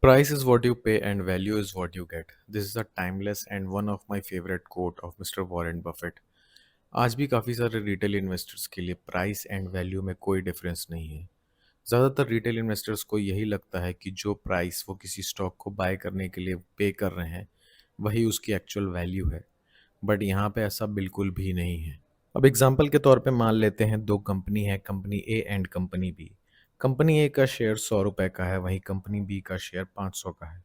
Price is what you pay and value is what you get. This is a timeless and one of my favorite quote of Mr. Warren Buffett. आज भी काफ़ी सारे retail investors के लिए price and value में कोई difference नहीं है। ज़्यादातर रिटेल इन्वेस्टर्स को यही लगता है कि जो प्राइस वो किसी स्टॉक को बाय करने के लिए पे कर रहे हैं वही उसकी एक्चुअल वैल्यू है। बट यहाँ पे ऐसा बिल्कुल भी नहीं है। अब एग्जाम्पल के तौर पे मान लेते हैं दो कंपनी है, company A and company B. Company A का शेयर 100 रुपये का है, वहीं कंपनी बी का शेयर 500 का है।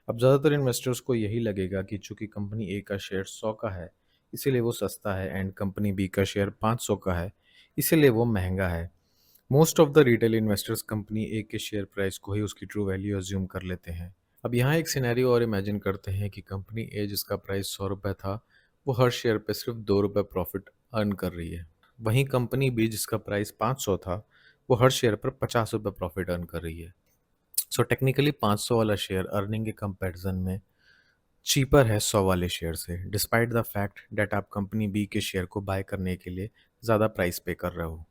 अब ज़्यादातर इन्वेस्टर्स को यही लगेगा कि चूंकि कंपनी ए का शेयर 100 का है इसीलिए वो सस्ता है एंड कंपनी बी का शेयर 500 का है इसीलिए वो महंगा है। Most of the retail investors company A के शेयर प्राइस को ही उसकी ट्रू वैल्यू अज्यूम कर लेते हैं। अब यहाँ एक सिनेरियो और इमेजिन करते हैं कि कंपनी ए जिसका प्राइस 100 रुपये था वो हर शेयर पे सिर्फ 2 रुपये प्रॉफिट अर्न कर रही है। वहीं कंपनी बी जिसका प्राइस 500 था वो हर शेयर पर 50 रुपये प्रॉफिट अर्न कर रही है। सो टेक्निकली 500 वाला शेयर अर्निंग के कंपैरिजन में चीपर है 100 वाले शेयर से, डिस्पाइट द फैक्ट डेट आप कंपनी बी के शेयर को बाय करने के लिए ज़्यादा प्राइस पे कर रहे हो।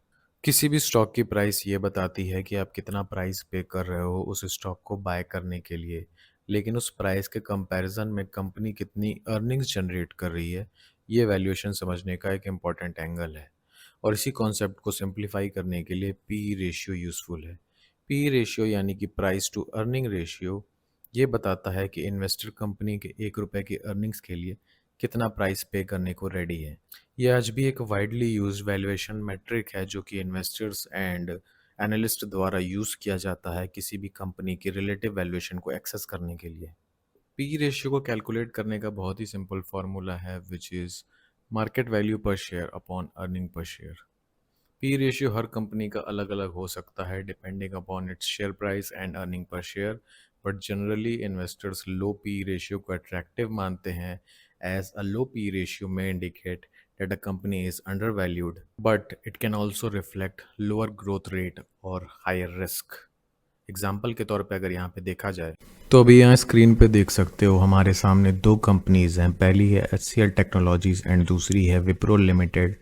किसी भी स्टॉक की प्राइस ये बताती है कि आप कितना प्राइस पे कर रहे हो उस स्टॉक को बाय करने के लिए, लेकिन उस प्राइस के कंपैरिजन में कंपनी कितनी अर्निंग्स जनरेट कर रही है ये वैल्यूएशन समझने का एक इम्पॉर्टेंट एंगल है। और इसी कॉन्सेप्ट को सिंप्लीफाई करने के लिए पी रेशियो यूज़फुल है। पी रेशियो यानी कि प्राइस टू अर्निंग रेशियो ये बताता है कि इन्वेस्टर कंपनी के 1 रुपए की अर्निंग्स के लिए कितना प्राइस पे करने को रेडी है। ये आज भी एक वाइडली यूज वैल्यूएशन मेट्रिक है जो कि इन्वेस्टर्स एंड एनालिस्ट द्वारा यूज़ किया जाता है किसी भी कंपनी की रिलेटिव वैल्यूएशन को एक्सेस करने के लिए। पी रेशियो को कैलकुलेट करने का बहुत ही सिंपल फार्मूला है which is market value per share upon earning per share. P ratio हर कंपनी का अलग अलग हो सकता है depending upon its share price and earning per share, but generally investors low P ratio को अट्रैक्टिव मानते हैं as a low P ratio में indicate that a company is undervalued, but it can also reflect lower growth rate और higher risk। Example के तौर पे अगर यहाँ पे देखा जाए तो अभी यहाँ स्क्रीन पे देख सकते हो हमारे सामने दो कंपनीज हैं, पहली है HCL टेक्नोलॉजीज एंड दूसरी है विप्रो लिमिटेड।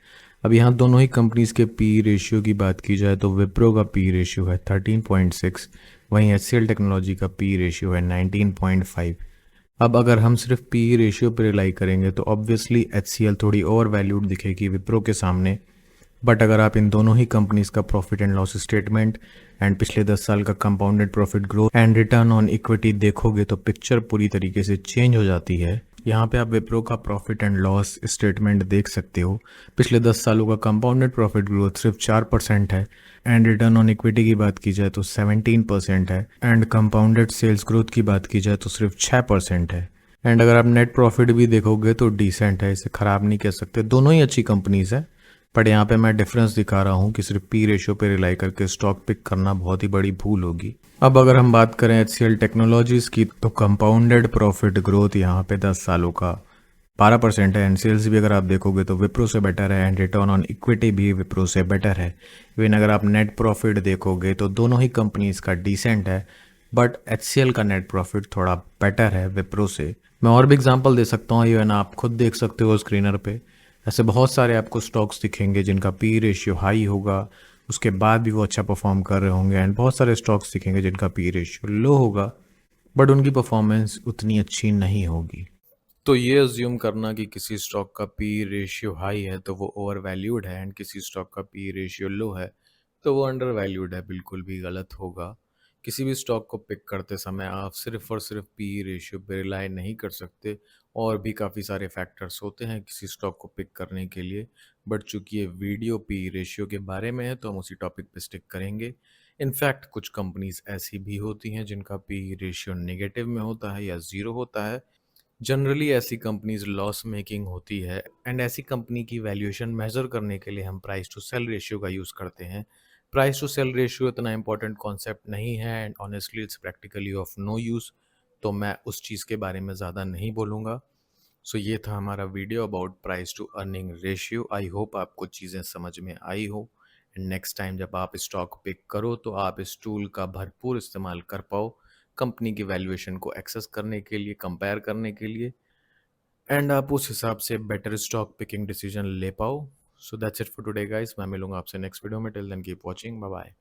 अब यहाँ दोनों ही कंपनीज के पी रेशियो की बात की जाए तो विप्रो का पी रेशियो है 13.6, वहीं HCL टेक्नोलॉजी का पी रेशियो है 19.5। अब अगर हम सिर्फ पी रेशियो पर रिलाई करेंगे तो ऑब्वियसली HCL थोड़ी ओवर वैल्यूड दिखेगी विप्रो के सामने। बट अगर आप इन दोनों ही कंपनीज का profit and loss statement and पिछले 10 साल का compounded profit growth and return on equity देखोगे तो पिक्चर पूरी तरीके से चेंज हो जाती है। यहाँ पे आप विप्रो का प्रॉफिट एंड लॉस स्टेटमेंट देख सकते हो। पिछले 10 सालों का कंपाउंडेड प्रॉफिट ग्रोथ सिर्फ 4% है एंड रिटर्न ऑन इक्विटी की बात की जाए तो 17% है एंड कंपाउंडेड सेल्स ग्रोथ की बात की जाए तो सिर्फ 6% है। एंड अगर आप नेट प्रॉफिट भी देखोगे तो डिसेंट है, इसे खराब नहीं कह सकते, दोनों ही अच्छी कंपनीज है। बट यहाँ पे मैं डिफरेंस दिखा रहा हूँ कि सिर्फ पी रेशियो पे रिलाई करके स्टॉक पिक करना बहुत ही बड़ी भूल होगी। अब अगर हम बात करें HCL टेक्नोलॉजीज की तो कंपाउंडेड प्रॉफिट ग्रोथ यहाँ पे 10 सालों का 12% है एंड सेल्स भी अगर आप देखोगे तो विप्रो से बेटर है एंड रिटर्न ऑन इक्विटी भी विप्रो से बेटर है। इवन अगर आप नेट प्रॉफिट देखोगे तो दोनों ही कंपनीज का डिसेंट है, बट HCL का नेट प्रॉफिट थोड़ा बेटर है विप्रो से। मैं और भी एग्जांपल दे सकता हूँ, इवन आप खुद देख सकते हो स्क्रीनर पे। ऐसे बहुत सारे आपको स्टॉक्स दिखेंगे जिनका पी रेशियो हाई होगा, उसके बाद भी वो अच्छा परफॉर्म कर रहे होंगे एंड बहुत सारे स्टॉक्स दिखेंगे जिनका पी रेशियो लो होगा बट उनकी परफॉर्मेंस उतनी अच्छी नहीं होगी। तो ये अज्यूम करना कि किसी स्टॉक का पी रेशियो हाई है तो वो ओवर वैल्यूड है एंड किसी स्टॉक का पी रेशियो लो है तो वो अंडर वैल्यूड है बिल्कुल भी गलत होगा। किसी भी स्टॉक को पिक करते समय आप सिर्फ और सिर्फ पी रेशियो पे रिलाई नहीं कर सकते, और भी काफ़ी सारे फैक्टर्स होते हैं किसी स्टॉक को पिक करने के लिए। बट चूंकि ये वीडियो पी रेशियो के बारे में है तो हम उसी टॉपिक पे स्टिक करेंगे। इनफैक्ट कुछ कंपनीज ऐसी भी होती हैं जिनका पी रेशियो नेगेटिव में होता है या ज़ीरो होता है। जनरली ऐसी कंपनीज लॉस मेकिंग होती है एंड ऐसी कंपनी की वैल्यूएशन मेजर करने के लिए हम प्राइस टू सेल रेशियो का यूज़ करते हैं। प्राइस टू सेल रेशियो इतना इंपॉर्टेंट कॉन्सेप्ट नहीं है and honestly it's practically of no use, तो मैं उस चीज़ के बारे में ज़्यादा नहीं बोलूँगा। सो ये था हमारा video about price to earning ratio. I hope आपको चीज़ें समझ में आई हो एंड नेक्स्ट टाइम जब आप स्टॉक पिक करो तो आप इस टूल का भरपूर इस्तेमाल कर पाओ कंपनी की वैल्यूएशन को एक्सेस करने के लिए, कंपेयर करने के लिए, एंड आप उस हिसाब से बेटर स्टॉक पिकिंग डिसीजन ले पाओ। So that's it for today guys, मैं मिलूंगा आपसे नेक्स्ट वीडियो में। Till then keep watching, bye bye.